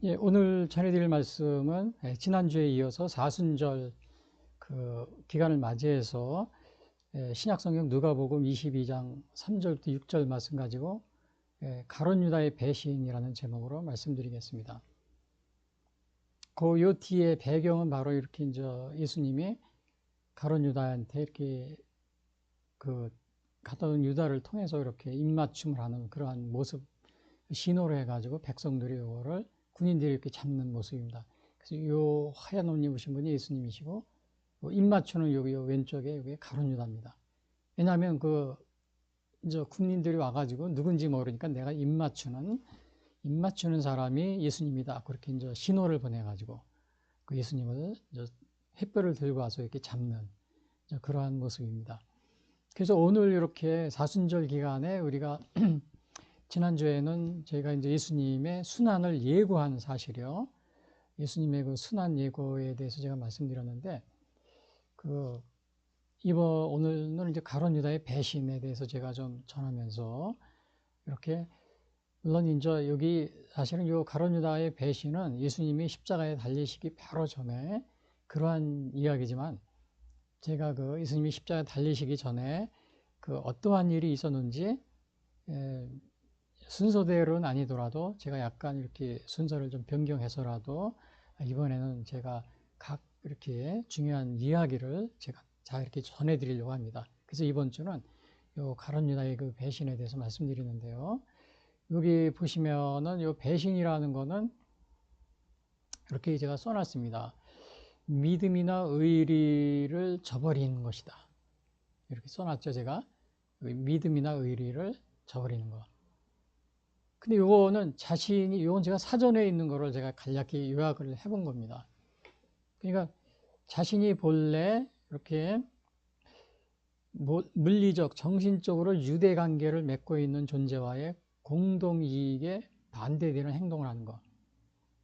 예, 오늘 전해드릴 말씀은 지난주에 이어서 사순절 그 기간을 맞이해서 신약성경 누가복음 22장 3절부터 6절 말씀 가지고 가룟 유다의 배신이라는 제목으로 말씀드리겠습니다. 요 뒤에 배경은 바로 이렇게 이제 예수님이 가룟 유다한테 이렇게 그 가룟 유다를 통해서 이렇게 입맞춤을 하는 그러한 모습 신호로 해가지고 백성들이 이거를 군인들이 이렇게 잡는 모습입니다. 그래서 요 하얀 옷 입으신 분이 예수님이시고 입맞추는 여기 왼쪽에 여기 가룟 유다입니다. 왜냐하면 이제 군인들이 와가지고 누군지 모르니까 내가 입맞추는 사람이 예수님이다. 그렇게 이제 신호를 보내가지고 그 예수님을 이제 횃불을 들고 와서 이렇게 잡는 그러한 모습입니다. 그래서 오늘 이렇게 사순절 기간에 우리가 지난주에는 저희가 이제 예수님의 순환을 예고한 사실이요. 예수님의 그 순환 예고에 대해서 제가 말씀드렸는데, 오늘은 이제 가룟 유다의 배신에 대해서 제가 좀 전하면서 이렇게, 물론 이제 여기 사실은 이 가룟 유다의 배신은 예수님이 십자가에 달리시기 바로 전에 그러한 이야기지만, 제가 그 예수님이 십자가에 달리시기 전에 그 어떠한 일이 있었는지, 순서대로는 아니더라도 제가 약간 이렇게 순서를 좀 변경해서라도 이번에는 제가 각 이렇게 중요한 이야기를 제가 잘 이렇게 전해드리려고 합니다. 그래서 이번 주는 요 가룟 유다의 그 배신에 대해서 말씀드리는데요. 여기 보시면은 요 배신이라는 거는 이렇게 제가 써놨습니다. 믿음이나 의리를 저버리는 것이다. 이렇게 써놨죠, 제가. 믿음이나 의리를 저버리는 것. 근데 요거는 요건 제가 사전에 있는 거를 제가 간략히 요약을 해본 겁니다. 그러니까 자신이 본래 이렇게 물리적, 정신적으로 유대 관계를 맺고 있는 존재와의 공동 이익에 반대되는 행동을 하는 거.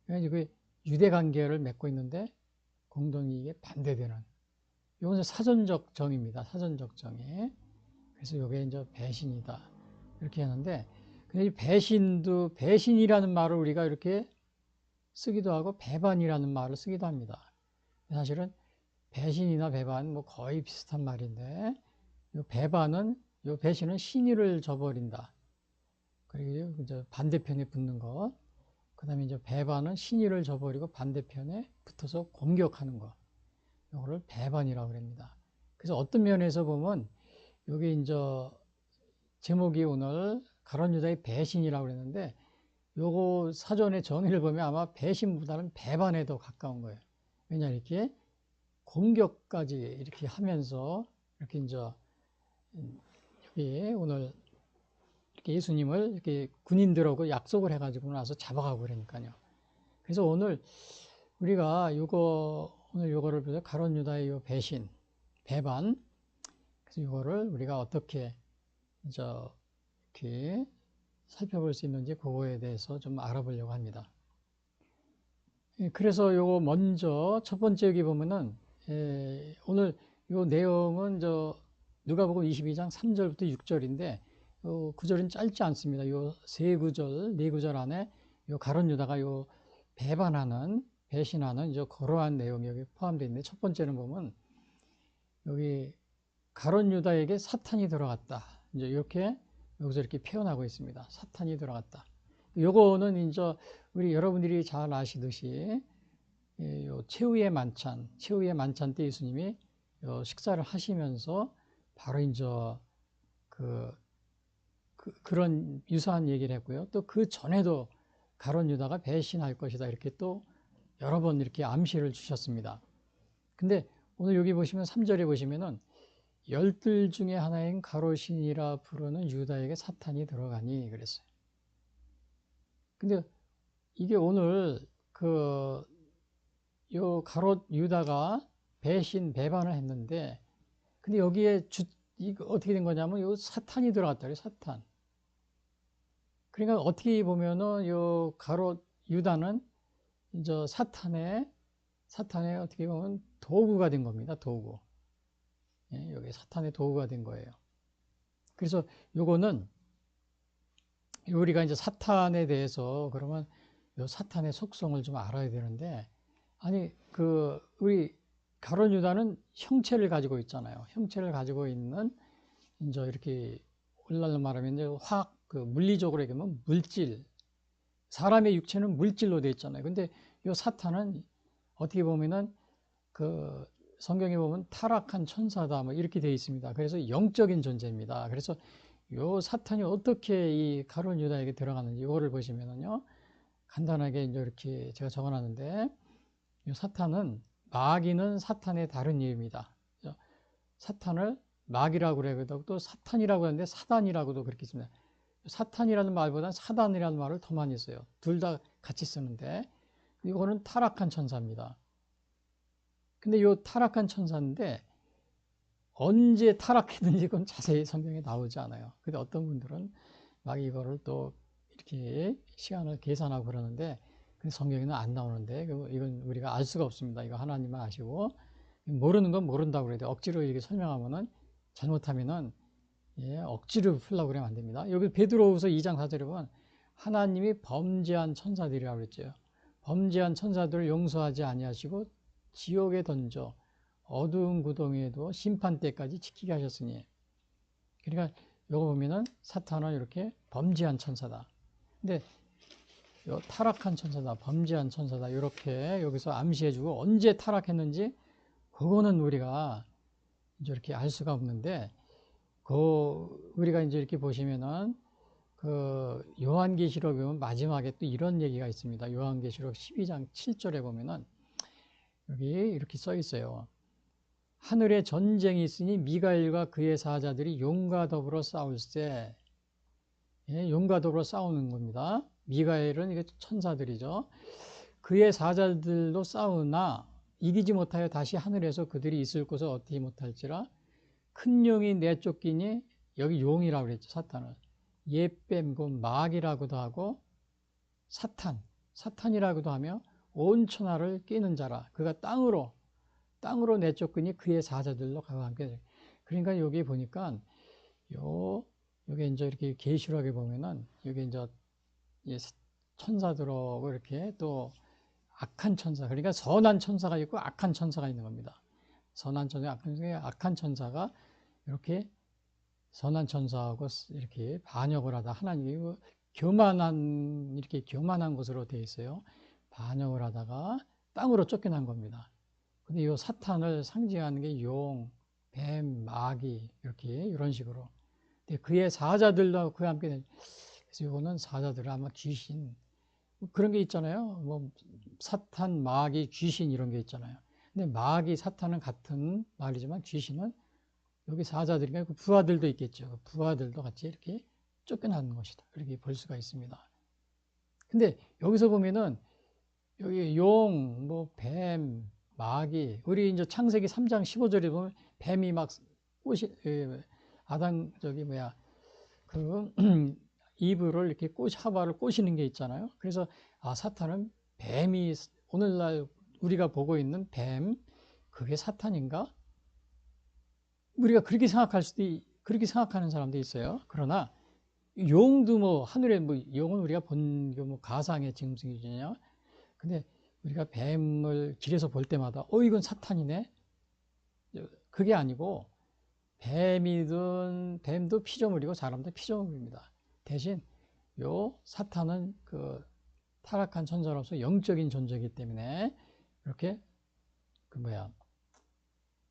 그러니까 그 유대 관계를 맺고 있는데 공동 이익에 반대되는. 이건 사전적 정의입니다. 사전적 정의. 그래서 이게 이제 배신이다. 이렇게 하는데, 근데 이 배신이라는 말을 우리가 이렇게 쓰기도 하고 배반이라는 말을 쓰기도 합니다. 사실은 배신이나 배반 뭐 거의 비슷한 말인데, 요 배신은 신의를 저버린다. 그리고 이제 반대편에 붙는 것. 그 다음에 이제 배반은 신의를 저버리고 반대편에 붙어서 공격하는 것. 이거를 배반이라고 합니다. 그래서 어떤 면에서 보면, 여기 이제 제목이 오늘 가룟 유다의 배신이라고 그랬는데, 요거 사전에 정의를 보면 아마 배신보다는 배반에 더 가까운 거예요. 왜냐, 이렇게 공격까지 이렇게 하면서, 이렇게 이제, 여기 오늘 이렇게 예수님을 이렇게 군인들하고 약속을 해가지고 나서 잡아가고 그러니까요. 그래서 오늘 우리가 오늘 요거를 보자. 가룟 유다의 요 배신, 배반. 그래서 요거를 우리가 어떻게 이제 이렇게 살펴볼 수 있는지 그거에 대해서 좀 알아보려고 합니다. 그래서 요거 먼저 첫 번째 여기 보면은 오늘 요 내용은 누가복음 22장 3절부터 6절인데 요 구절은 짧지 않습니다. 요 세 구절, 네 구절 안에 요 가룟 유다가 요 배신하는 이제 그러한 내용이 여기 포함되어 있는데, 첫 번째는 보면 여기 가룟 유다에게 사탄이 들어갔다. 이제 이렇게 여기서 이렇게 표현하고 있습니다. 사탄이 들어갔다. 요거는 이제 우리 여러분들이 잘 아시듯이 최후의 만찬 때 예수님이 식사를 하시면서 바로 이제 그런 유사한 얘기를 했고요. 또 그 전에도 가룟 유다가 배신할 것이다. 이렇게 또 여러 번 이렇게 암시를 주셨습니다. 근데 오늘 여기 보시면 3절에 보시면은 열둘 중에 하나인 가롯신이라 부르는 유다에게 사탄이 들어가니 그랬어요. 근데 이게 오늘 요 가롯 유다가 배반을 했는데, 근데 여기에 이거 어떻게 된 거냐면 요 사탄이 들어갔다 그래요. 사탄. 그러니까 어떻게 보면은 요 가롯 유다는 이제 사탄의 어떻게 보면 도구가 된 겁니다. 도구. 예, 여기 사탄의 도구가 된 거예요. 그래서 요거는 우리가 이제 사탄에 대해서 그러면 요 사탄의 속성을 좀 알아야 되는데, 아니 우리 가룟 유다는 형체를 가지고 있잖아요. 형체를 가지고 있는 이제 이렇게 오늘날로 말하면 이제 화학 물리적으로 얘기하면 물질, 사람의 육체는 물질로 되어 있잖아요. 근데 요 사탄은 어떻게 보면은 성경에 보면 타락한 천사다 뭐 이렇게 되어 있습니다. 그래서 영적인 존재입니다. 그래서 요 사탄이 어떻게 이 가룟 유다에게 들어가는지 이거를 보시면은요, 간단하게 이제 이렇게 제가 적어놨는데, 이 사탄은, 마귀는 사탄의 다른 이름입니다. 사탄을 마귀라고 그래요. 또 사탄이라고 하는데 사단이라고도 그렇게 씁니다. 사탄이라는 말보다는 사단이라는 말을 더 많이 써요. 둘 다 같이 쓰는데, 이거는 타락한 천사입니다. 근데 이 타락한 천사인데 언제 타락했는지 그건 자세히 성경에 나오지 않아요. 근데 어떤 분들은 막 이거를 또 이렇게 시간을 계산하고 그러는데, 성경에는 안 나오는데 이건 우리가 알 수가 없습니다. 이거 하나님만 아시고, 모르는 건 모른다고 그래야 돼. 억지로 이렇게 설명하면은, 잘못하면은 억지로 풀려고 그러면 안 됩니다. 여기 베드로후서 2장 4절에 보면 하나님이 범죄한 천사들이라고 그랬죠. 범죄한 천사들을 용서하지 아니하시고 지옥에 던져 어두운 구덩이에도 심판 때까지 지키게 하셨으니. 그러니까 요거 보면은 사탄은 이렇게 범죄한 천사다. 근데 요 타락한 천사다, 범죄한 천사다, 이렇게 여기서 암시해주고, 언제 타락했는지 그거는 우리가 이제 이렇게 알 수가 없는데, 우리가 이제 이렇게 보시면은 요한계시록 보면 마지막에 또 이런 얘기가 있습니다. 요한계시록 12장 7절에 보면은 여기 이렇게 써 있어요. 하늘에 전쟁이 있으니 미가엘과 그의 사자들이 용과 더불어 싸울세. 용과 더불어 싸우는 겁니다. 미가엘은 이게 천사들이죠. 그의 사자들도 싸우나 이기지 못하여 다시 하늘에서 그들이 있을 곳을 얻지 못할지라. 큰 용이 내쫓기니, 여기 용이라고 그랬죠. 사탄을 예뱀, 그 마귀라고도 하고 사탄이라고도 하며 온 천하를 끼는 자라. 그가 땅으로 내쫓으니 그의 사자들로 가고 함께. 그러니까 여기 보니까 요게 이제 이렇게 계시록에 보면은 여기 이제 천사들하고 이렇게 또 악한 천사, 그러니까 선한 천사가 있고 악한 천사가 있는 겁니다. 선한 천사, 악한 천사가 이렇게 선한 천사하고 이렇게 반역을 하다, 하나님이 이렇게 교만한 것으로 되어 있어요. 반역을 하다가 땅으로 쫓겨난 겁니다. 근데 이 사탄을 상징하는 게 용, 뱀, 마귀, 이렇게 이런 식으로. 근데 그의 사자들도 그와 함께, 그래서 이거는 사자들 아마 귀신, 그런 게 있잖아요. 뭐 사탄, 마귀, 귀신 이런 게 있잖아요. 근데 마귀, 사탄은 같은 말이지만 귀신은 여기 사자들이니까 그 부하들도 있겠죠. 부하들도 같이 이렇게 쫓겨나는 것이다, 이렇게 볼 수가 있습니다. 근데 여기서 보면은 여기 용, 뭐 뱀, 마귀, 우리 이제 창세기 3장 15절에 보면 뱀이 막 아담 이브를 이렇게 하와를 꼬시는 게 있잖아요. 그래서 사탄은 뱀이, 오늘날 우리가 보고 있는 뱀, 그게 사탄인가? 우리가 그렇게 생각하는 사람도 있어요. 그러나 용도 뭐 하늘에 뭐 용은 우리가 본 게 뭐 가상의 짐승이냐? 근데 우리가 뱀을 길에서 볼 때마다 이건 사탄이네. 그게 아니고, 뱀도 피조물이고 사람도 피조물입니다. 대신 요 사탄은 타락한 천사로서 영적인 존재이기 때문에 이렇게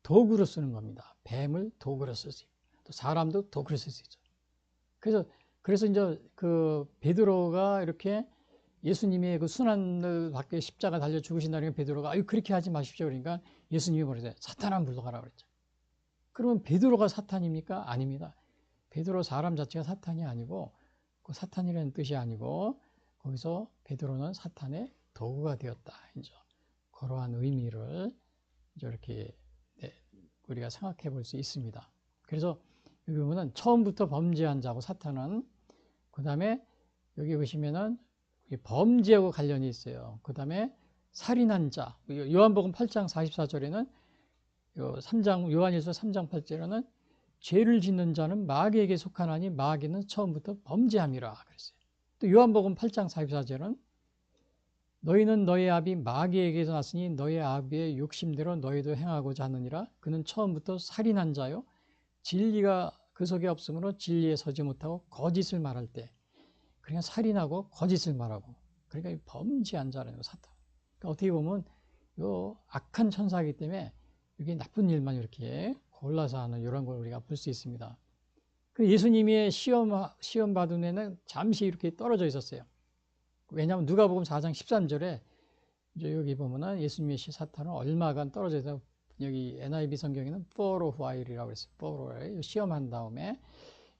도구로 쓰는 겁니다. 뱀을 도구로 쓸 수 있고, 또 사람도 도구로 쓸 수 있죠. 그래서 이제 베드로가 이렇게 예수님의 그 순환을 받게 십자가 달려 죽으신다니까 베드로가 그렇게 하지 마십시오. 그러니까 예수님이 뭐랬어요? 사탄아 물러가라 그랬죠. 그러면 베드로가 사탄입니까? 아닙니다. 베드로 사람 자체가 사탄이 아니고, 그 사탄이라는 뜻이 아니고, 거기서 베드로는 사탄의 도구가 되었다. 이제 그러한 의미를 이제 이렇게 우리가 생각해 볼 수 있습니다. 그래서 여기 보면은 처음부터 범죄한 자고 사탄은, 그 다음에 여기 보시면은 범죄하고 관련이 있어요. 그 다음에 살인한 자, 요한복음 8장 44절에는 요한일서 3장 8절에는 죄를 짓는 자는 마귀에게 속하나니 마귀는 처음부터 범죄함이라 그랬어요. 또 요한복음 8장 44절은 너희는 너희 아비 마귀에게서 났으니 너희 아비의 욕심대로 너희도 행하고자 하느니라. 그는 처음부터 살인한 자요 진리가 그 속에 없으므로 진리에 서지 못하고 거짓을 말할 때, 그러니까 살인하고 거짓을 말하고, 그러니까 범죄한 자라는 거, 사탄. 그러니까 어떻게 보면 요 악한 천사이기 때문에 이게 나쁜 일만 이렇게 골라서 하는 이런 걸 우리가 볼 수 있습니다. 그 예수님의 시험 받은 애는 잠시 이렇게 떨어져 있었어요. 왜냐하면 누가복음 4장 13절에 이제 여기 보면은 예수님의 사탄은 얼마간 떨어져 있다. 여기 NIV 성경에는 for a while이라고 했어요. for a while. 시험한 다음에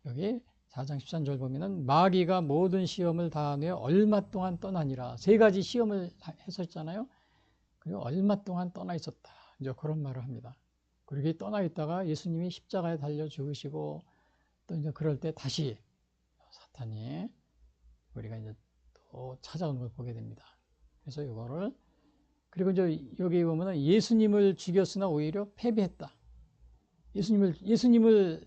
여기 4장 13절 보면은 마귀가 모든 시험을 다하며 얼마 동안 떠나니라. 세 가지 시험을 했었잖아요. 그리고 얼마 동안 떠나 있었다. 이제 그런 말을 합니다. 그렇게 떠나 있다가 예수님이 십자가에 달려 죽으시고 또 이제 그럴 때 다시 사탄이 우리가 이제 또 찾아오는 걸 보게 됩니다. 그래서 이거를, 그리고 이제 여기 보면은 예수님을 죽였으나 오히려 패배했다. 예수님을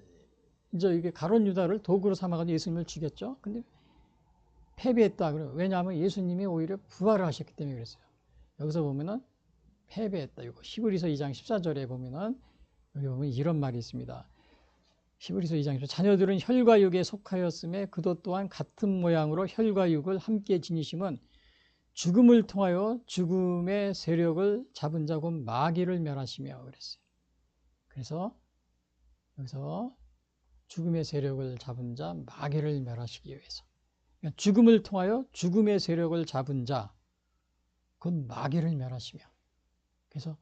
이제 이게 가룟 유다를 도구로 삼아가지고 예수님을 죽였죠. 근데 패배했다. 왜냐하면 예수님이 오히려 부활을 하셨기 때문에 그랬어요. 여기서 보면은 패배했다. 이거 히브리서 2장 14절에 보면은 여기 보면 이런 말이 있습니다. 히브리서 2장 14절. 자녀들은 혈과 육에 속하였음에 그도 또한 같은 모양으로 혈과 육을 함께 지니심은 죽음을 통하여 죽음의 세력을 잡은 자고 마귀를 멸하시며 그랬어요. 그래서 여기서 죽음의 세력을 잡은 자 마귀를 멸하시기 위해서, 그러니까 죽음을 통하여 죽음의 세력을 잡은 자 곧 마귀를 멸하시며, 그래서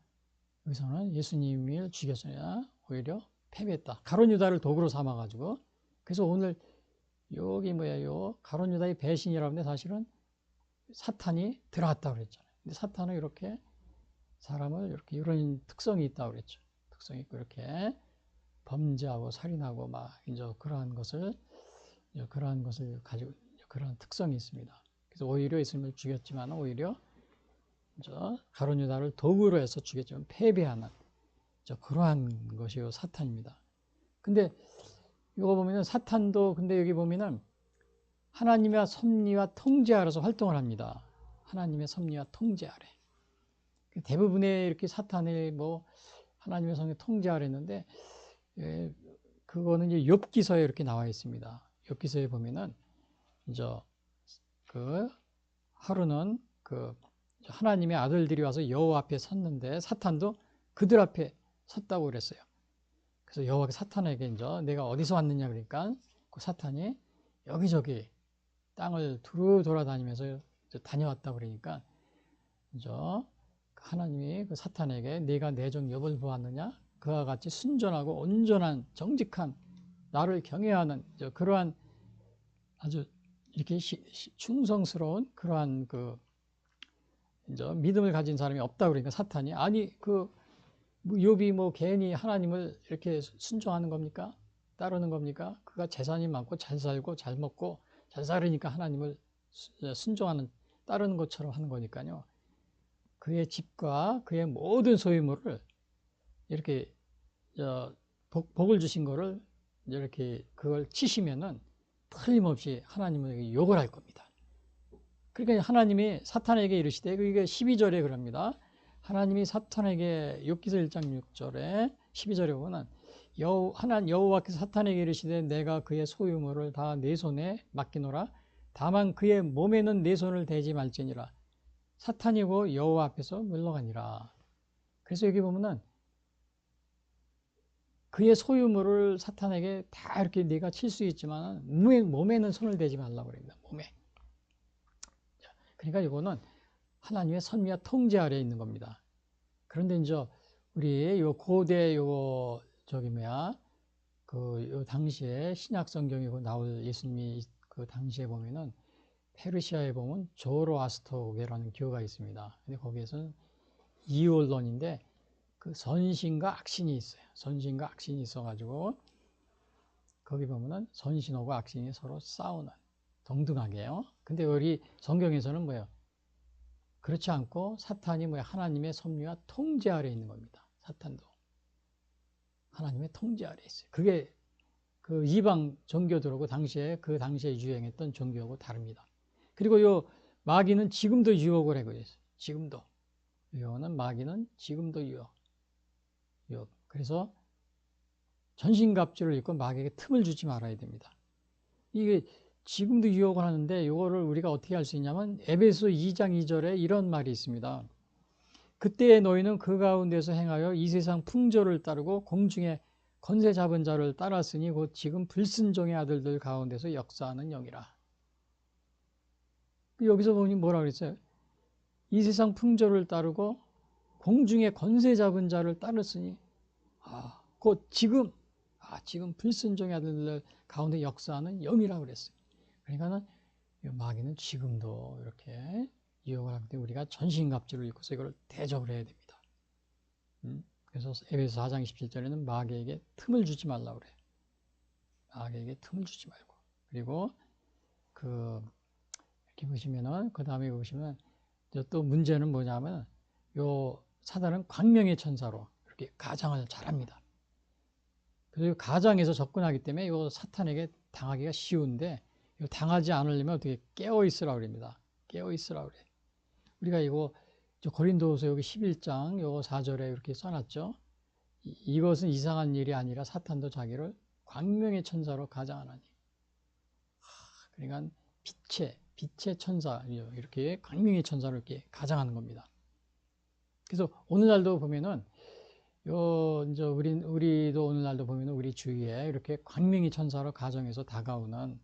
여기서는 예수님을 죽였으나 오히려 패배했다. 가룟 유다를 도구로 삼아가지고, 그래서 오늘 여기 뭐예요? 가룟 유다의 배신이라고 하는데 사실은 사탄이 들어갔다고 그랬잖아요. 근데 사탄은 이렇게 사람을 이렇게 이런 특성이 있다고 그랬죠. 특성이 있고 이렇게 범죄하고 살인하고 막 이제 그러한 것을 가지고 그러한 특성이 있습니다. 그래서 오히려 예수님을 죽였지만 오히려 이제 가룟 유다를 도구로 해서 죽였지만 패배하는 그러한 것이 사탄입니다. 근데 이거 보면은 사탄도 근데 여기 보면은 하나님의 섭리와 통제 아래서 활동을 합니다. 하나님의 섭리와 통제 아래. 대부분의 이렇게 사탄의 뭐 하나님의 섭리 통제 아래 했는데, 그거는 이제 욥기서에 이렇게 나와 있습니다. 욥기서에 보면은 이제 그 하루는 그 하나님의 아들들이 와서 여호와 앞에 섰는데 사탄도 그들 앞에 섰다고 그랬어요. 그래서 여호와가 사탄에게 이제 내가 어디서 왔느냐 그러니까 그 사탄이 여기저기 땅을 두루 돌아다니면서 다녀왔다고 그러니까 이제 하나님이 그 사탄에게 내가 내 종 욥을 보았느냐? 그와 같이 순전하고 온전한 정직한 나를 경외하는 그러한 아주 이렇게 충성스러운 그러한 그 이제 믿음을 가진 사람이 없다 그러니까 사탄이 아니 그 욥이 뭐 괜히 하나님을 이렇게 순종하는 겁니까? 따르는 겁니까? 그가 재산이 많고 잘 살고 잘 먹고 잘 살으니까 하나님을 순종하는 따르는 것처럼 하는 거니까요. 그의 집과 그의 모든 소유물을 이렇게 복을 주신 거를 이렇게 그걸 치시면은 틀림없이 하나님에게 욕을 할 겁니다. 그러니까 하나님이 사탄에게 이르시되, 그게 12절에 그럽니다. 하나님이 사탄에게 욥기서 1장 6절에 12절에 보면 여호와께서 사탄에게 이르시되 내가 그의 소유물을 다 내 손에 맡기노라. 다만 그의 몸에는 내 손을 대지 말지니라. 사탄이고 여호와 앞에서 물러가니라. 그래서 여기 보면은 그의 소유물을 사탄에게 다 이렇게 네가 칠 수 있지만 몸에는 손을 대지 말라고 그럽니다. 몸에. 그러니까 이거는 하나님의 섭리와 통제 아래에 있는 겁니다. 그런데 이제 우리 요 고대 요 저기 뭐야 요 당시에 신약 성경이 나올 예수님이 그 당시에 보면은 페르시아에 보면 조로아스터교라는 교가 있습니다. 근데 거기에서는 이원론인데 그 선신과 악신이 있어요. 선신과 악신이 있어가지고 거기 보면은 선신하고 악신이 서로 싸우는 동등하게요. 근데 우리 성경에서는 뭐예요? 그렇지 않고 사탄이 뭐야? 하나님의 섭리와 통제 아래 있는 겁니다. 사탄도 하나님의 통제 아래 있어요. 그게 그 이방 종교들하고 그 당시에 유행했던 종교하고 다릅니다. 그리고 요 마귀는 지금도 유혹을 하고 있어요. 지금도. 유혹은 마귀는 지금도 유혹. 그래서 전신갑주를 입고 마귀에게 틈을 주지 말아야 됩니다. 이게 지금도 유혹을 하는데 이거를 우리가 어떻게 할 수 있냐면 에베소 2장 2절에 이런 말이 있습니다. 그때의 너희는 그 가운데서 행하여 이 세상 풍조를 따르고 공중에 권세 잡은 자를 따랐으니 곧 지금 불순종의 아들들 가운데서 역사하는 영이라. 여기서 보니 뭐라 그랬어요? 이 세상 풍조를 따르고 공중에 권세 잡은 자를 따랐으니 곧 지금 불순종의 아들들 가운데 역사하는 영이라고 그랬어요. 그러니까는 마귀는 지금도 이렇게 유혹을 하기 때문에 우리가 전신갑주를 입고서 이걸 대적을 해야 됩니다. 그래서 에베소 4장 27절에는 마귀에게 틈을 주지 말라고 그래요. 마귀에게 틈을 주지 말고. 그리고 이렇게 보시면은 그 다음에 보시면 또 문제는 뭐냐면 요 사단은 광명의 천사로 이렇게 가장을 잘합니다. 그래서 가장에서 접근하기 때문에 요 사탄에게 당하기가 쉬운데 당하지 않으려면 어떻게 깨어 있으라고 그럽니다. 깨어 있으라고 그래. 우리가 이거 고린도후서 여기 11장 요 4절에 이렇게 써놨죠. 이것은 이상한 일이 아니라 사탄도 자기를 광명의 천사로 가장하나니. 그러니까 빛의 천사 이렇게 광명의 천사로 이렇게 가장하는 겁니다. 그래서 오늘날도 보면은 이제 우리도 오늘날도 보면은 우리 주위에 이렇게 광명의 천사로 가정해서 다가오는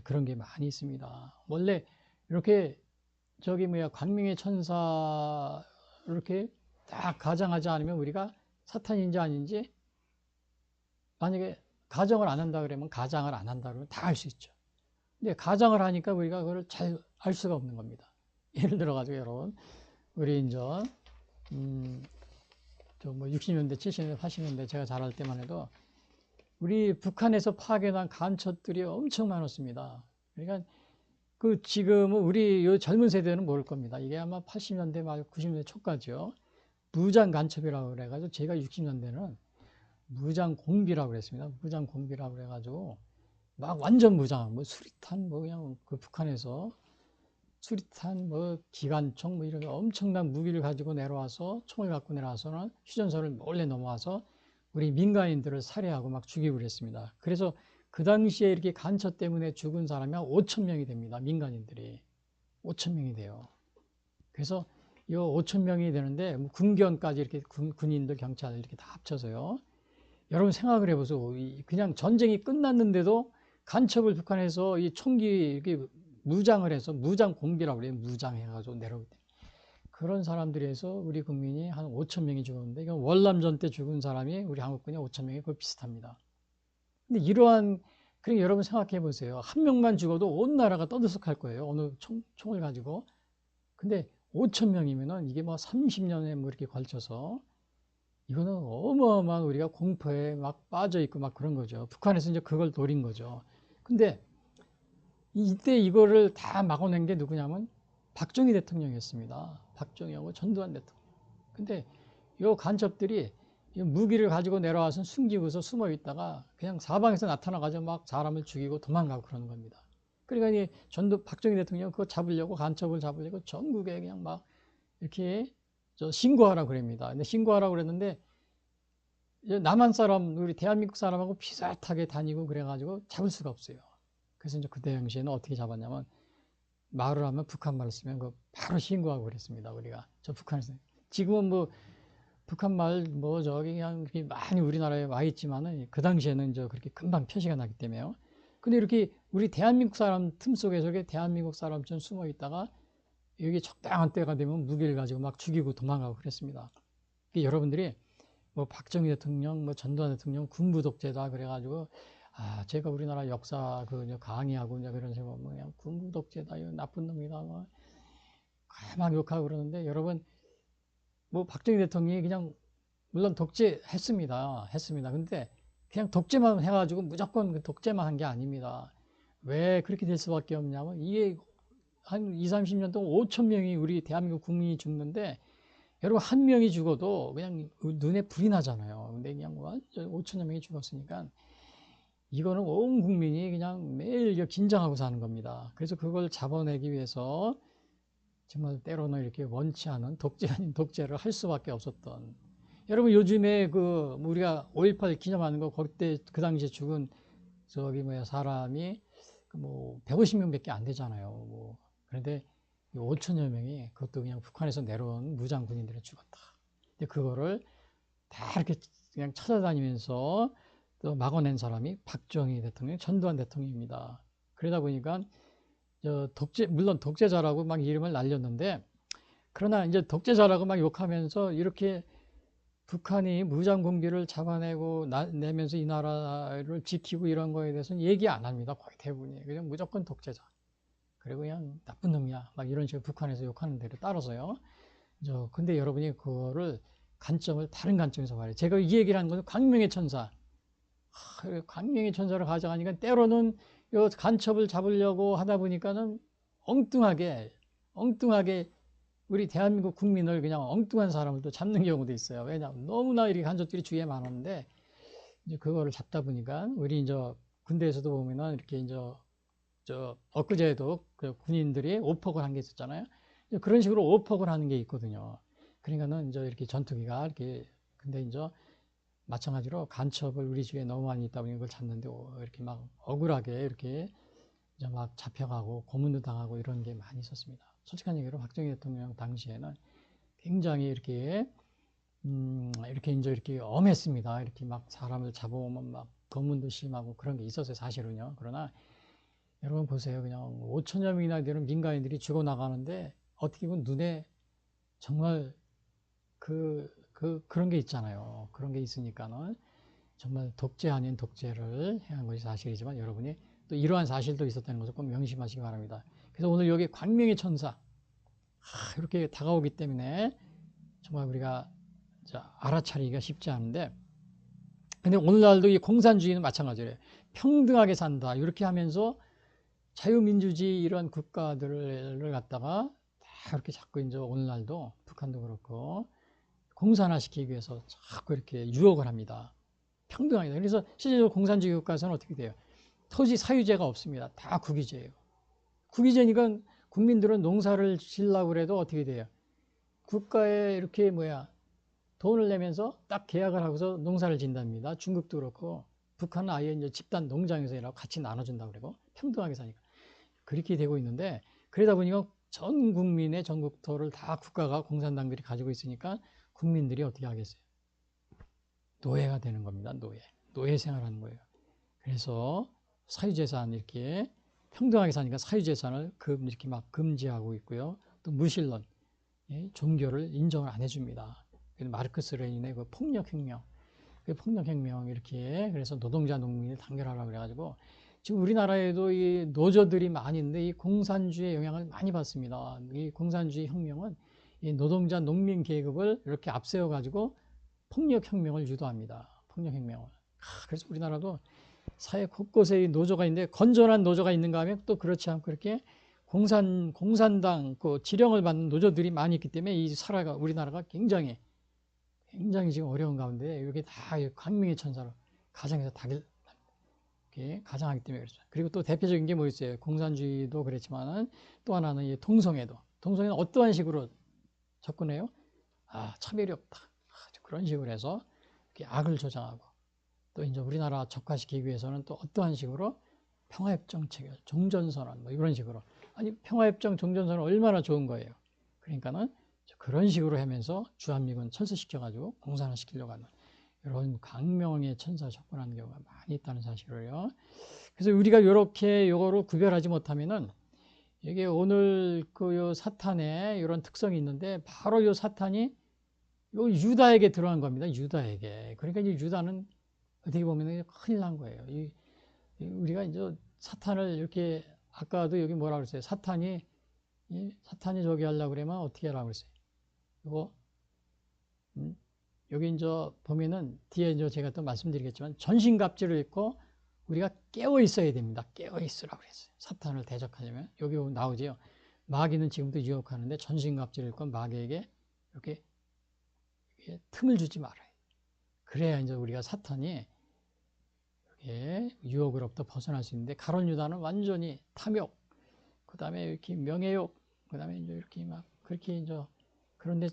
그런 게 많이 있습니다. 원래 이렇게 광명의 천사 이렇게 딱 가장하지 않으면 우리가 사탄인지 아닌지 만약에 가정을 안 한다 그러면 가장을 안 한다 그러면 다 알 수 있죠. 근데 가장을 하니까 우리가 그걸 잘 알 수가 없는 겁니다. 예를 들어 가지고 여러분 우리 이제 60년대, 70년대, 80년대 제가 자랄 때만 해도 우리 북한에서 파견한 간첩들이 엄청 많았습니다. 그러니까 지금은 우리 요 젊은 세대는 모를 겁니다. 이게 아마 80년대 말 90년대 초까지요. 무장 간첩이라고 그래가지고 제가 60년대는 무장 공비라고 그랬습니다. 무장 공비라고 그래가지고 막 완전 무장, 수리탄 그냥 북한에서 수리탄 기관총 이런 엄청난 무기를 가지고 내려와서 총을 갖고 내려와서는 휴전선을 몰래 넘어와서 우리 민간인들을 살해하고 막 죽이고 그랬습니다. 그래서 그 당시에 이렇게 간첩 때문에 죽은 사람이 한 5천 명이 됩니다. 민간인들이 5천 명이 돼요. 그래서 이 5천 명이 되는데 군견까지 이렇게 군인들, 경찰 이렇게 다 합쳐서요. 여러분 생각을 해보세요. 그냥 전쟁이 끝났는데도 간첩을 북한에서 이 총기 이렇게 무장을 해서 무장 공비라고 그래요. 무장해가지고 내려올 때. 그런 사람들에서 우리 국민이 한 5천 명이 죽었는데 이건 월남전 때 죽은 사람이 우리 한국군이 5천 명이 거의 비슷합니다. 근데 그러니까 여러분 생각해 보세요. 한 명만 죽어도 온 나라가 떠들썩할 거예요. 어느 총을 가지고. 근데 5천 명이면은 이게 30년에 이렇게 걸쳐서 이거는 어마어마한 우리가 공포에 막 빠져 있고 막 그런 거죠. 북한에서 이제 그걸 노린 거죠. 근데 이때 이거를 다 막아낸 게 누구냐면 박정희 대통령이었습니다. 박정희하고 전두환 대통령. 근데 이 간첩들이 무기를 가지고 내려와서 숨기고서 숨어 있다가 그냥 사방에서 나타나가지고 막 사람을 죽이고 도망가고 그러는 겁니다. 그러니까 박정희 대통령 그거 간첩을 잡으려고 전국에 그냥 막 이렇게 신고하라고 그럽니다. 근데 신고하라고 그랬는데 남한 사람, 우리 대한민국 사람하고 비슷하게 다니고 그래가지고 잡을 수가 없어요. 그래서 이제 그때 당시에는 어떻게 잡았냐면 말을 하면 북한 말을 쓰면 바로 신고하고 그랬습니다. 우리가 북한에서 지금은 북한 말 그냥 많이 우리나라에 와 있지만은 그 당시에는 그렇게 금방 표시가 나기 때문에요. 근데 이렇게 우리 대한민국 사람 틈 속에서 대한민국 사람처럼 숨어 있다가 여기 적당한 때가 되면 무기를 가지고 막 죽이고 도망가고 그랬습니다. 여러분들이 박정희 대통령, 전두환 대통령 군부 독재다 그래가지고 제가 우리나라 역사 강의하고 그런 식으로 그냥 군부 독재다, 이거 나쁜 놈이다, 막 욕하고 그러는데 여러분 박정희 대통령이 그냥 물론 독재했습니다. 근데 그냥 독재만 해가지고 무조건 독재만 한 게 아닙니다. 왜 그렇게 될 수밖에 없냐면 이게 한 20, 30년 동안 5천 명이 우리 대한민국 국민이 죽는데 여러분 한 명이 죽어도 그냥 눈에 불이 나잖아요. 근데 그냥 완전 5천여 명이 죽었으니까 이거는 온 국민이 그냥 매일 긴장하고 사는 겁니다. 그래서 그걸 잡아내기 위해서 정말 때로는 이렇게 원치 않은 독재 아닌 독재를 할 수밖에 없었던. 여러분 요즘에 그 우리가 5.18 기념하는 거 그때 그 당시에 죽은 저기 뭐야 사람이 뭐 150명밖에 안 되잖아요. 뭐 그런데 5천여 명이 그것도 그냥 북한에서 내려온 무장 군인들이 죽었다. 근데 그거를 다 이렇게 그냥 찾아다니면서 또 막아낸 사람이 박정희 대통령, 전두환 대통령입니다. 그러다 보니까 저 독재 물론 독재자라고 막 이름을 날렸는데 그러나 이제 독재자라고 막 욕하면서 이렇게 북한이 무장 공비를 잡아내고 내면서 이 나라를 지키고 이런 거에 대해서는 얘기 안 합니다. 거의 대부분이 그냥 무조건 독재자. 그리고 그냥 나쁜 놈이야. 막 이런 식으로 북한에서 욕하는 대로 따라서요. 근데 여러분이 그거를 관점을 다른 관점에서 봐요. 제가 이 얘기를 하는 것은 광명의 천사. 광명의 천사를 가져가니까 때로는 요 간첩을 잡으려고 하다 보니까는 엉뚱하게 우리 대한민국 국민을 그냥 엉뚱한 사람을 또 잡는 경우도 있어요. 왜냐하면 너무나 이렇게 간첩들이 주위에 많았는데 이제 그거를 잡다 보니까 우리 이제 군대에서도 보면은 이렇게 이제 엊그제도 그 군인들이 오폭을 한 게 있었잖아요. 그런 식으로 오폭을 하는 게 있거든요. 그러니까는 이제 이렇게 전투기가 이렇게 근데 이제 마찬가지로 간첩을 우리 주위에 너무 많이 있다 보니 그걸 잡는데 이렇게 막 억울하게 이렇게 이제 막 잡혀가고 고문도 당하고 이런 게 많이 있었습니다. 솔직한 얘기로 박정희 대통령 당시에는 굉장히 이렇게 이렇게 이제 이렇게 엄했습니다. 이렇게 막 사람을 잡아오면 막 고문도 심하고 그런 게 있었어요, 사실은요. 그러나 여러분 보세요. 그냥 5천여 명이나 되는 민간인들이 죽어나가는데 어떻게 보면 눈에 정말 그런 게 있잖아요. 그런 게 있으니까는 정말 독재 아닌 독재를 행한 것이 사실이지만 여러분이 또 이러한 사실도 있었다는 것을 꼭 명심하시기 바랍니다. 그래서 오늘 여기 광명의 천사 이렇게 다가오기 때문에 정말 우리가 알아차리기가 쉽지 않은데 근데 오늘날도 이 공산주의는 마찬가지예요. 평등하게 산다 이렇게 하면서 자유민주주의 이런 국가들을 갖다가 다 이렇게 자꾸 이제 오늘날도 북한도 그렇고 공산화시키기 위해서 자꾸 이렇게 유혹을 합니다. 평등하게. 그래서 실제적으로 공산주의 국가에서는 어떻게 돼요? 토지 사유제가 없습니다. 다 국유제예요. 국유제니까 국민들은 농사를 지으려고 그래도 어떻게 돼요? 국가에 이렇게 돈을 내면서 딱 계약을 하고서 농사를 짓답니다. 중국도 그렇고 북한은 아예 이제 집단 농장에서 일하고 같이 나눠준다고 그러고 평등하게 사니까 그렇게 되고 있는데 그러다 보니까 전 국민의 전국토를 다 국가가 공산당들이 가지고 있으니까 국민들이 어떻게 하겠어요? 노예가 되는 겁니다. 노예 생활하는 거예요. 그래서 사유재산 이렇게 평등하게 사니까 사유재산을 이렇게 막 금지하고 있고요. 또 무신론, 종교를 인정을 안 해줍니다. 마르크스 레닌의 그 폭력혁명, 이렇게 그래서 노동자 농민을 단결하라고 그래가지고 지금 우리나라에도 이 노조들이 많이 있는데 이 공산주의 영향을 많이 받습니다. 이 공산주의 혁명은 이 노동자 농민 계급을 이렇게 앞세워가지고 폭력혁명을 유도합니다. 폭력혁명을. 그래서 우리나라도 사회 곳곳에 이 노조가 있는데 건전한 노조가 있는가 하면 또 그렇지 않고 그렇게 공산당 그 지령을 받는 노조들이 많이 있기 때문에 우리나라가 굉장히 지금 어려운 가운데 이렇게 다 광명의 천사로 가정에서 가장하기 때문에 그렇죠. 그리고 또 대표적인 게 뭐 있어요? 공산주의도 그렇지만은 또 하나는 이 동성애도. 동성애는 어떠한 식으로 접근해요? 차별이 없다. 그런 식으로 해서 악을 조장하고 또 이제 우리나라 적화시키기 위해서는 또 어떠한 식으로 평화협정 체결, 종전선언 뭐 이런 식으로 아니 평화협정, 종전선언 얼마나 좋은 거예요. 그러니까는 그런 식으로 하면서 주한미군 철수시켜가지고 공산화시키려고 하는 이런 광명의 천사 접근하는 경우가 많이 있다는 사실을요. 그래서 우리가 이렇게 요거를 구별하지 못하면은 이게 오늘 요 사탄의 이런 특성이 있는데 바로 요 사탄이 요 유다에게 들어간 겁니다. 유다에게. 그러니까 이제 유다는 어떻게 보면 큰일 난 거예요. 우리가 이제 사탄을 이렇게 아까도 여기 뭐라 그랬어요? 사탄이 저기 하려고 그러면 어떻게 하라고 그랬어요? 이거 여기 이제 보면은 뒤에 이제 제가 또 말씀드리겠지만 전신갑주를 입고 우리가 깨어 있어야 됩니다. 깨어 있으라고 그랬어요. 사탄을 대적하려면 여기 나오지요. 마귀는 지금도 유혹하는데 전신갑주를 입고 마귀에게 이렇게 틈을 주지 말아요. 그래야 이제 우리가 사탄이 유혹으로부터 벗어날 수 있는데 가룟 유다는 완전히 탐욕, 그 다음에 이렇게 명예욕, 그다음에 이제 이렇게 막 그렇게 이제 그런데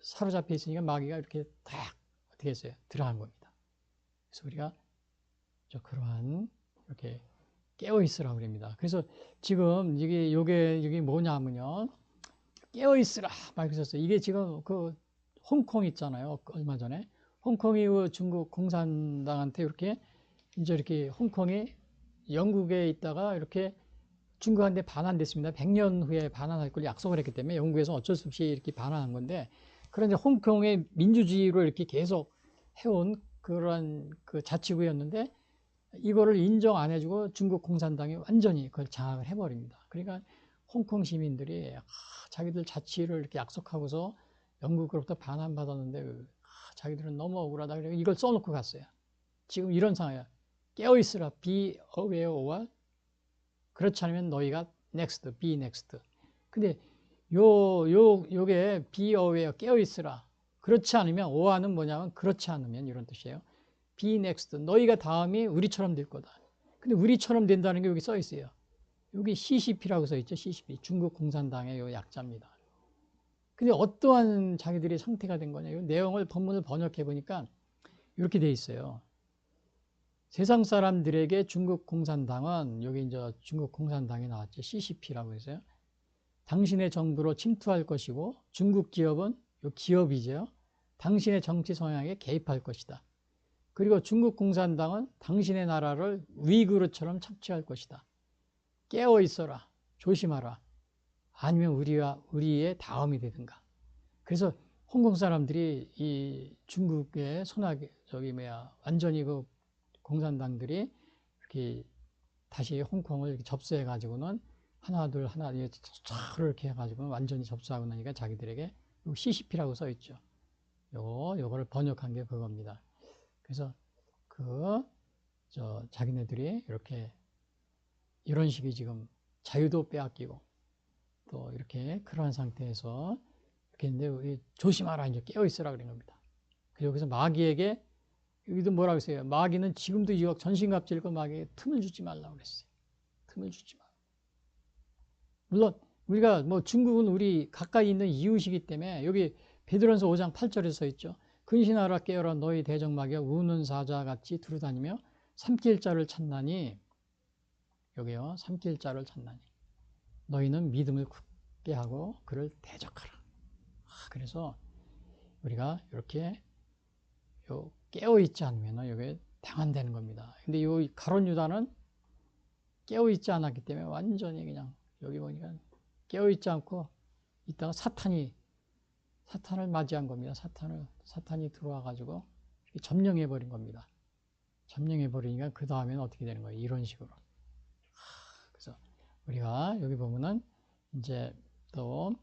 사로잡혀 있으니까 마귀가 이렇게 딱 어떻게 했어요? 들어간 겁니다. 그래서 우리가 그러한 이렇게 깨어 있으라고 그럽니다. 그래서 지금 이게 뭐냐면요. 깨어 있으라 막 그러셨어요. 이게 지금 그 홍콩 있잖아요. 얼마 전에 홍콩이 중국 공산당한테 이렇게 홍콩이 영국에 있다가 이렇게 중국한테 반환됐습니다. 100년 후에 반환할 걸 약속을 했기 때문에 영국에서 어쩔 수 없이 이렇게 반환한 건데, 그런데 홍콩의 민주주의로 이렇게 계속 해온 그런 그 자치구였는데 이거를 인정 안 해주고 중국 공산당이 완전히 그걸 장악을 해버립니다. 그러니까 홍콩 시민들이 자기들 자치를 이렇게 약속하고서 영국으로부터 반환받았는데 자기들은 너무 억울하다. 그래서 이걸 써놓고 갔어요. 지금 이런 상황이야. 깨어있으라. Be aware와 그렇지 않으면 너희가 next, be next. 근데 요게 be aware, 깨어있으라. 그렇지 않으면, o와는 뭐냐면 그렇지 않으면 이런 뜻이에요. be next. 너희가 다음이 우리처럼 될 거다. 근데 우리처럼 된다는 게 여기 써 있어요. 여기 CCP라고 써 있죠. CCP. 중국 공산당의 요 약자입니다. 근데 어떠한 자기들이 상태가 된 거냐. 이 내용을 본문을 번역해 보니까 이렇게 돼 있어요. 세상 사람들에게 중국 공산당은, 여기 이제 중국 공산당이 나왔죠. CCP라고 해서요. 당신의 정부로 침투할 것이고, 중국 기업은 요 기업이죠. 당신의 정치 성향에 개입할 것이다. 그리고 중국 공산당은 당신의 나라를 위구르처럼 착취할 것이다. 깨어 있어라. 조심하라. 아니면 우리의 다음이 되든가. 그래서 홍콩 사람들이 이 중국의 완전히 그 공산당들이 이렇게 다시 홍콩을 이렇게 접수해 가지고는 하나 이렇게 해가지고 완전히 접수하고 나니까 자기들에게 CCP라고 써 있죠. 요거를 번역한 게 그겁니다. 그래서 자기네들이 이렇게 이런 식이 지금 자유도 빼앗기고 또 이렇게 그러한 상태에서 이렇게 했는데 조심하라, 이제 깨어 있으라 그런 겁니다. 여기서 마귀에게, 여기도 뭐라고 했어요? 마귀는 지금도 이 전신갑질과 마귀에게 틈을 주지 말라고 그랬어요. 틈을 주지 마. 물론 우리가 중국은 우리 가까이 있는 이웃이기 때문에 여기 베드로전서 5장 8절에 써 있죠. 근신하라 깨어라 너희 대적마귀가 우는 사자같이 두루다니며 삼킬 자를 찾나니, 여기요, 삼킬 자를 찾나니 너희는 믿음을 굳게 하고 그를 대적하라. 그래서 우리가 이렇게 깨어있지 않으면 여기에 당한다는 겁니다. 근데 이 가룟 유다는 깨어있지 않았기 때문에 완전히 그냥 여기 보니까 깨어있지 않고 있다가 사탄을 맞이한 겁니다. 사탄이 들어와가지고 점령해버린 겁니다. 점령해버리니까 그 다음에는 어떻게 되는 거예요? 이런 식으로. 그래서 우리가 여기 보면은 이제 또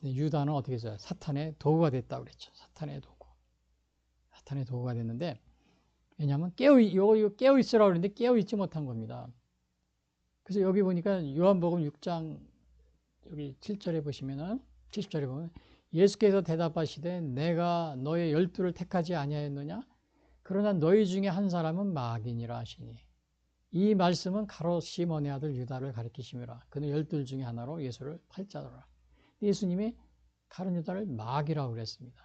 유다는 어떻게 했어요? 사탄의 도구가 됐다고 그랬죠. 사탄의 도구가 됐는데, 왜냐하면 깨어있으라고 그랬는데 깨어있지 못한 겁니다. 그래서 여기 보니까 요한복음 6장 여기 7절에 보시면은, 70절에 보면 예수께서 대답하시되 내가 너의 12를 택하지 아니하였느냐? 그러나 너희 중에 한 사람은 마귀니라 하시니, 이 말씀은 가롯 시몬의 아들 유다를 가리키심이라. 그는 12 중에 하나로 예수를 팔자더라. 예수님이 가룟 유다를 마귀라고 그랬습니다.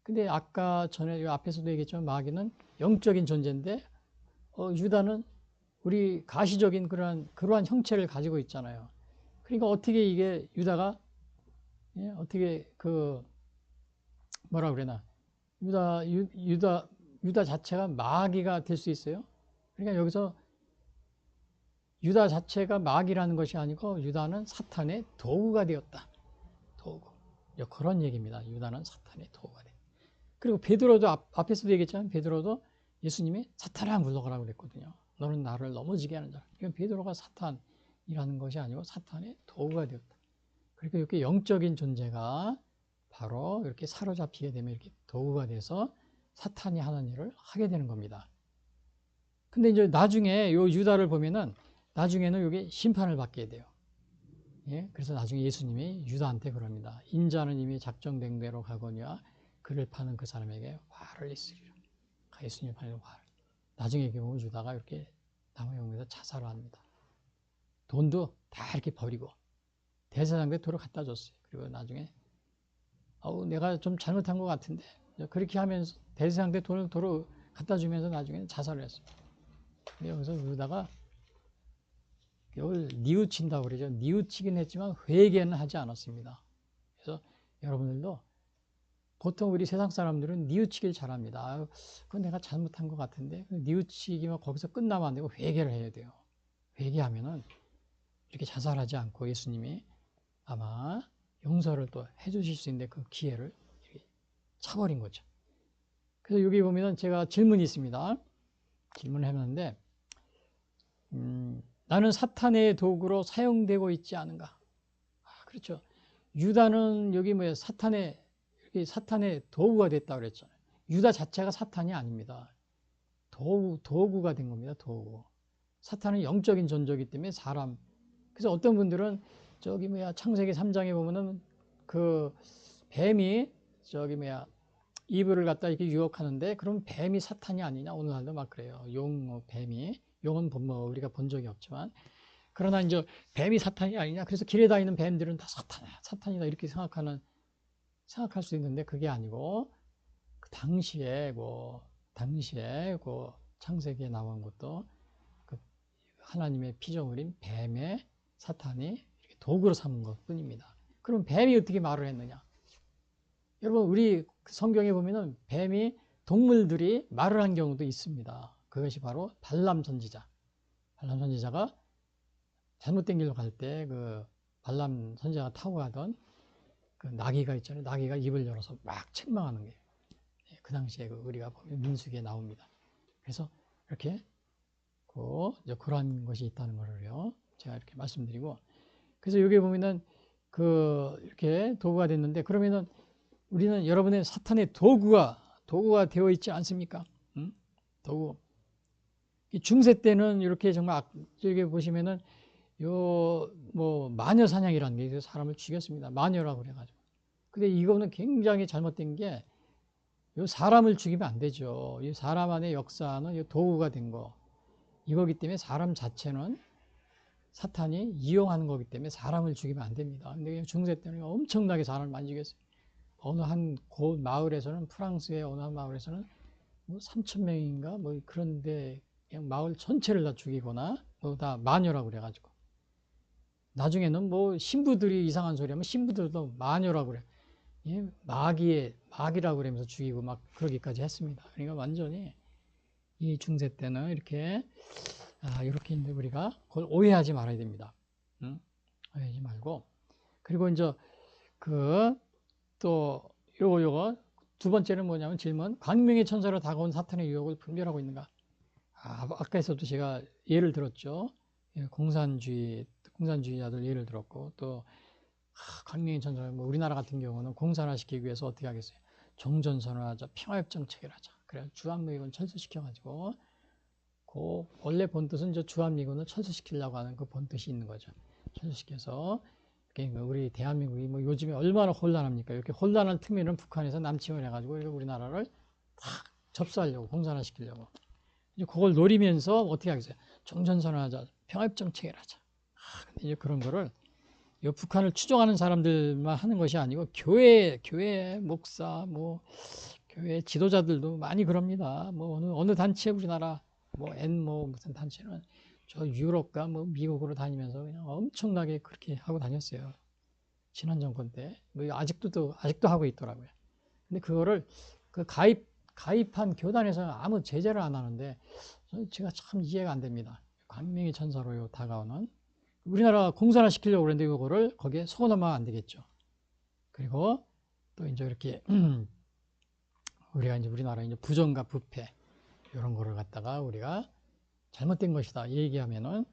근데 아까 전에 앞에서도 얘기했지만 마귀는 영적인 존재인데 유다는 우리 가시적인 그러한 형체를 가지고 있잖아요. 그러니까 어떻게 이게 유다가, 어떻게 뭐라 그러나 유다 자체가 마귀가 될 수 있어요? 그러니까 여기서 유다 자체가 마귀라는 것이 아니고 유다는 사탄의 도구가 되었다. 도구. 그런 얘기입니다. 유다는 사탄의 도구가 됐다. 그리고 베드로도 앞에서도 얘기했지만 베드로도 예수님이 사탄아 물러가라고 그랬거든요. 너는 나를 넘어지게 하는 자라. 그러니까 베드로가 사탄이라는 것이 아니고 사탄의 도구가 되었다. 그러니까 이렇게 영적인 존재가 바로 이렇게 사로잡히게 되면 이렇게 도구가 돼서 사탄이 하는 일을 하게 되는 겁니다. 근데 이제 나중에 요 유다를 보면은 나중에는 이게 심판을 받게 돼요. 예? 그래서 나중에 예수님이 유다한테 그럽니다. 인자는 이미 작정된 대로 가거니와 그를 파는 그 사람에게 화를 있으리라. 예수님 파는 화를. 나중에 이렇게 보면 유다가 이렇게 나무에 서 자살을 합니다. 돈도 다 이렇게 버리고 대제사장한테 돌을 갖다 줬어요. 그리고 나중에 내가 좀 잘못한 것 같은데 그렇게 하면서 대제사장한테 돌을 갖다 주면서 나중에 자살을 했어요. 여기서 그러다가 이걸 뉘우친다고 그러죠. 뉘우치긴 했지만 회개는 하지 않았습니다. 그래서 여러분들도 보통 우리 세상 사람들은 뉘우치길 잘합니다. 그건 내가 잘못한 것 같은데 뉘우치기만 거기서 끝나면 안 되고 회개를 해야 돼요. 회개하면은 이렇게 자살하지 않고 예수님이 아마 용서를 또 해주실 수 있는데 그 기회를 차버린 거죠. 그래서 여기 보면은 제가 질문이 있습니다. 질문을 해봤는데 나는 사탄의 도구로 사용되고 있지 않은가? 그렇죠. 유다는 여기 뭐예요? 사탄의 도구가 됐다 그랬잖아요. 유다 자체가 사탄이 아닙니다. 도구가 된 겁니다. 도구. 사탄은 영적인 존재이기 때문에 사람. 그래서 어떤 분들은 저기 뭐야 창세기 3장에 보면은 그 뱀이 저기 뭐야 이브를 갖다 이렇게 유혹하는데 그럼 뱀이 사탄이 아니냐? 오늘날도 막 그래요. 뱀이 용은 뭐 우리가 본 적이 없지만 그러나 이제 뱀이 사탄이 아니냐? 그래서 길에 다니는 뱀들은 다 사탄이다 이렇게 생각할 수 있는데 그게 아니고 그 당시에 그 창세기에 나온 것도 그 하나님의 피조물인 뱀의 사탄이 도구로 삼은 것뿐입니다. 그럼 뱀이 어떻게 말을 했느냐? 여러분 우리 성경에 보면은 뱀이 동물들이 말을 한 경우도 있습니다. 그것이 바로 발람 선지자. 발람 선지자가 잘못된 길로 갈 때 그 발람 선지자가 타고 가던 그 나귀가 있잖아요. 나귀가 입을 열어서 막 책망하는 게 그 당시에 우리가 민수기에 나옵니다. 그래서 이렇게 그러한 것이 있다는 거를요. 제가 이렇게 말씀드리고 그래서 여기 보면은 이렇게 도구가 됐는데 그러면은 우리는 여러분의 사탄의 도구가 되어 있지 않습니까? 응? 도구. 중세 때는 이렇게 정말 여기 보시면은 마녀 사냥이라는 게 사람을 죽였습니다. 마녀라고 그래가지고. 근데 이거는 굉장히 잘못된 게 사람을 죽이면 안 되죠. 이 사람 안의 역사는 도구가 된 거. 이거기 때문에 사람 자체는 사탄이 이용하는 거기 때문에 사람을 죽이면 안 됩니다. 근데 중세 때는 엄청나게 사람을 많이 죽였어요. 어느 한 마을에서는 프랑스의 어느 한 마을에서는 3,000명인가 그런데 그냥 마을 전체를 다 죽이거나 다 마녀라고 그래가지고 나중에는 신부들이 이상한 소리 하면 신부들도 마녀라고 그래. 예? 마귀라고 그러면서 죽이고 막 그러기까지 했습니다. 그러니까 완전히 이 중세 때는 이렇게 이제 우리가 그걸 오해하지 말아야 됩니다. 응? 오해하지 말고 그리고 이제 또 요거 두 번째는 뭐냐면 질문 광명의 천사로 다가온 사탄의 유혹을 분별하고 있는가? 아까에서도 제가 예를 들었죠. 공산주의자들 예를 들었고 또 광명의 천사 우리나라 같은 경우는 공산화시키기 위해서 어떻게 하겠어요? 종전선언을 하자, 평화협정 체결하자. 그래 주한미군 철수시켜가지고 원래 본뜻은 주한미군을 철수시키려고 하는 그 본뜻이 있는 거죠. 철수시켜서 우리 대한민국이 요즘에 얼마나 혼란합니까? 이렇게 혼란한 틈에는 북한에서 남침을 해가지고 우리나라를 다 접수하려고 공산화시키려고 이제 그걸 노리면서 어떻게 하겠어요? 종전선언하자, 평화협정 체결하자. 근데 이제 그런 거를 북한을 추종하는 사람들만 하는 것이 아니고 교회 목사 교회 지도자들도 많이 그럽니다. 어느 단체 우리나라 무슨 단체는 저 유럽과 미국으로 다니면서 그냥 엄청나게 그렇게 하고 다녔어요. 지난 정권 때 아직도 하고 있더라고요. 근데 그거를 가입한 교단에서는 아무 제재를 안 하는데 제가 참 이해가 안 됩니다. 광명의 천사로 다가오는 우리나라 공산화 시키려고 그랬는데 이거를 거기에 속아넣으면 안 되겠죠. 그리고 또 이제 이렇게 우리가 이제 우리나라 이제 부정과 부패 이런 거를 갖다가 우리가 잘못된 것이다 얘기하면은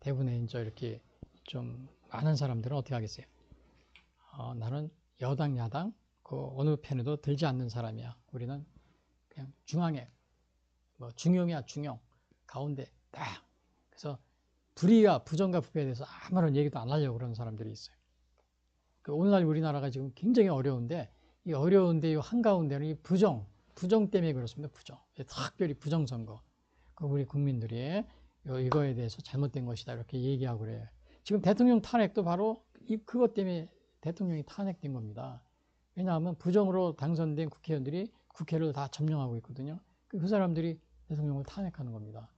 대부분의 이제 이렇게 좀 많은 사람들은 어떻게 하겠어요? 나는 여당 야당 어느 편에도 들지 않는 사람이야. 우리는 그냥 중앙에 중용이야 중용 가운데 딱 그래서 불의와 부정과 부패에 대해서 아무런 얘기도 안 하려고 그러는 사람들이 있어요. 오늘날 우리나라가 지금 굉장히 어려운데 이 어려운데 이 한가운데는 이 부정 때문에 그렇습니다. 특별히 부정선거. 우리 국민들이 이거에 대해서 잘못된 것이다 이렇게 얘기하고 그래요. 지금 대통령 탄핵도 바로 그것 때문에 대통령이 탄핵된 겁니다. 왜냐하면 부정으로 당선된 국회의원들이 국회를 다 점령하고 있거든요. 그 사람들이 대통령을 탄핵하는 겁니다.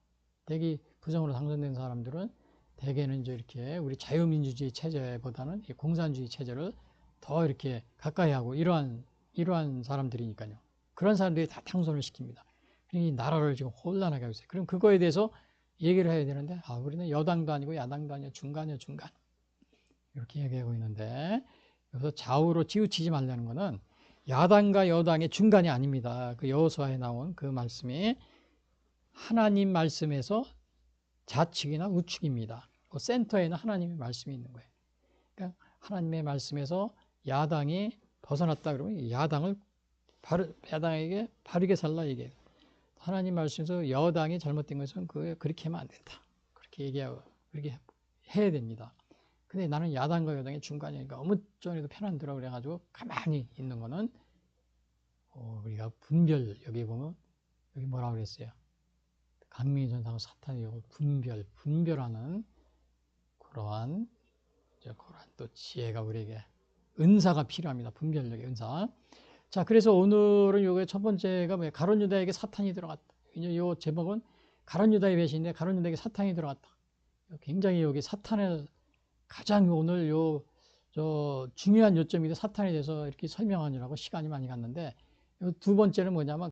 대개 부정으로 당선된 사람들은 대개는 이제 이렇게 우리 자유민주주의 체제보다는 공산주의 체제를 더 이렇게 가까이 하고 이러한 사람들이니까요. 그런 사람들이 다 당선을 시킵니다. 이 나라를 지금 혼란하게 하고 있어요. 그럼 그거에 대해서 얘기를 해야 되는데, 우리는 여당도 아니고 야당도 아니고 중간이야, 중간. 이렇게 얘기하고 있는데, 여기서 좌우로 치우치지 말라는 거는 야당과 여당의 중간이 아닙니다. 그 여호수아에 나온 그 말씀이 하나님 말씀에서 좌측이나 우측입니다. 그 센터에는 하나님의 말씀이 있는 거예요. 그러니까 하나님의 말씀에서 야당이 벗어났다 그러면 야당에게 바르게 살라 이게 하나님 말씀에서 여당이 잘못된 것은 그렇게 하면 안 된다. 그렇게 해야 됩니다. 근데 나는 야당과 여당의 중간이니까 어느 쪽에도 편안들어 그래가지고 가만히 있는 거는 우리가 여기 보면 여기 뭐라고 그랬어요? 강민희 전사하고 사탄이 분별하는 그러한 또 지혜가 우리에게 은사가 필요합니다. 분별력의 은사. 자, 그래서 오늘은 요게 첫 번째가 뭐예요? 가룟 유다에게 사탄이 들어갔다. 요 제목은 가룟 유다의 배신인데 가룟 유다에게 사탄이 들어갔다. 굉장히 여기 사탄을 가장 오늘 중요한 요점인데 사탄에 대해서 이렇게 설명하느라고 시간이 많이 갔는데 두 번째는 뭐냐면